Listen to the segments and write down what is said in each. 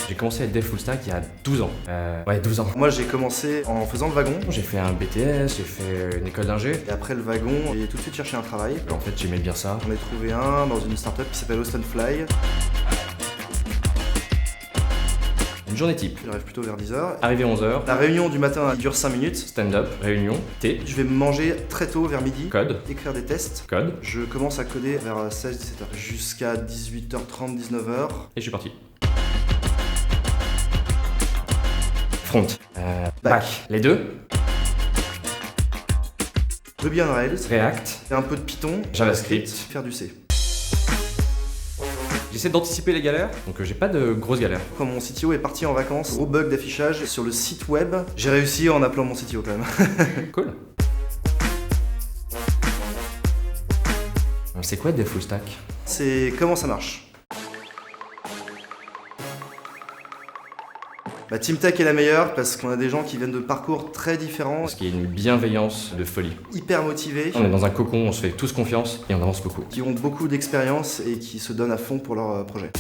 J'ai commencé à être dev full stack il y a 12 ans. Ouais, 12 ans. Moi j'ai commencé en faisant le wagon. J'ai fait un BTS, j'ai fait une école d'ingé. Et après le wagon, j'ai tout de suite cherché un travail. En fait, j'aimais bien ça. J'en ai trouvé un dans une startup qui s'appelle Austin Fly. Une journée type. J'arrive plutôt vers 10h. Arrivé 11h, La réunion du matin dure 5 minutes. stand-up, réunion, thé, Je vais manger très tôt vers midi. code, Écrire des tests. code, Je commence à coder vers 16-17h jusqu'à 18h30, 19h. et je suis parti. Front, Back. Les deux, Ruby on Rails. React, Et un peu de Python. JavaScript. Faire du C. J'essaie d'anticiper les galères, donc j'ai pas de grosses galères. Quand mon CTO est parti en vacances, gros bug d'affichage sur le site web, j'ai réussi en appelant mon CTO quand même. Cool. C'est quoi dev full stack? C'est comment ça marche. Team Tech est la meilleure parce qu'on a des gens qui viennent de parcours très différents, Parce qu'il y a une bienveillance de folie. hyper motivés, On est dans un cocon, on se fait tous confiance et on avance beaucoup. qui ont beaucoup d'expérience et qui se donnent à fond pour leur projet.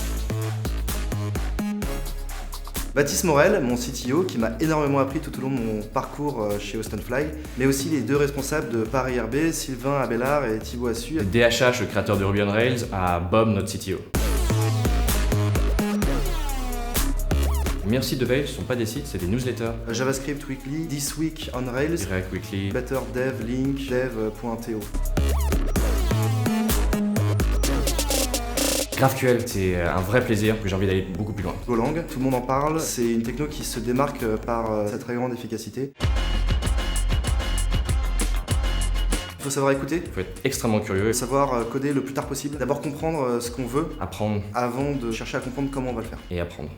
Baptiste Morel, mon CTO, qui m'a énormément appris tout au long de mon parcours chez Austin Fly, mais aussi les deux responsables de Paris RB, Sylvain Abellard et Thibaut Assu. DHH, le créateur de Ruby on Rails, à Bob, notre CTO. Merci de Veil, ce sont pas des sites, c'est des newsletters. JavaScript Weekly, This Week on Rails, React Weekly. Better Dev, Link, dev.to. GraphQL, c'est un vrai plaisir que j'ai envie d'aller beaucoup plus loin. Golang, tout le monde en parle, c'est une techno qui se démarque par sa très grande efficacité. Il faut savoir écouter, Il faut être extrêmement curieux, savoir coder le plus tard possible, d'abord comprendre ce qu'on veut apprendre avant de chercher à comprendre comment on va le faire. et apprendre.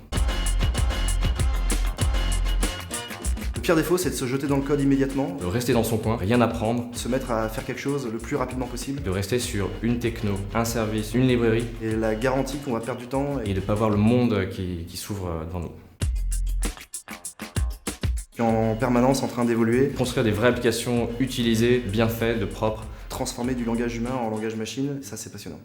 Le pire défaut, c'est de se jeter dans le code immédiatement, De rester dans son coin, rien apprendre, se mettre à faire quelque chose le plus rapidement possible, de rester sur une techno, un service, une librairie et la garantie qu'on va perdre du temps et de pas voir le monde qui s'ouvre devant nous. et en permanence en train d'évoluer, Construire des vraies applications utilisées, bien faites, de propres. transformer du langage humain en langage machine, ça c'est passionnant.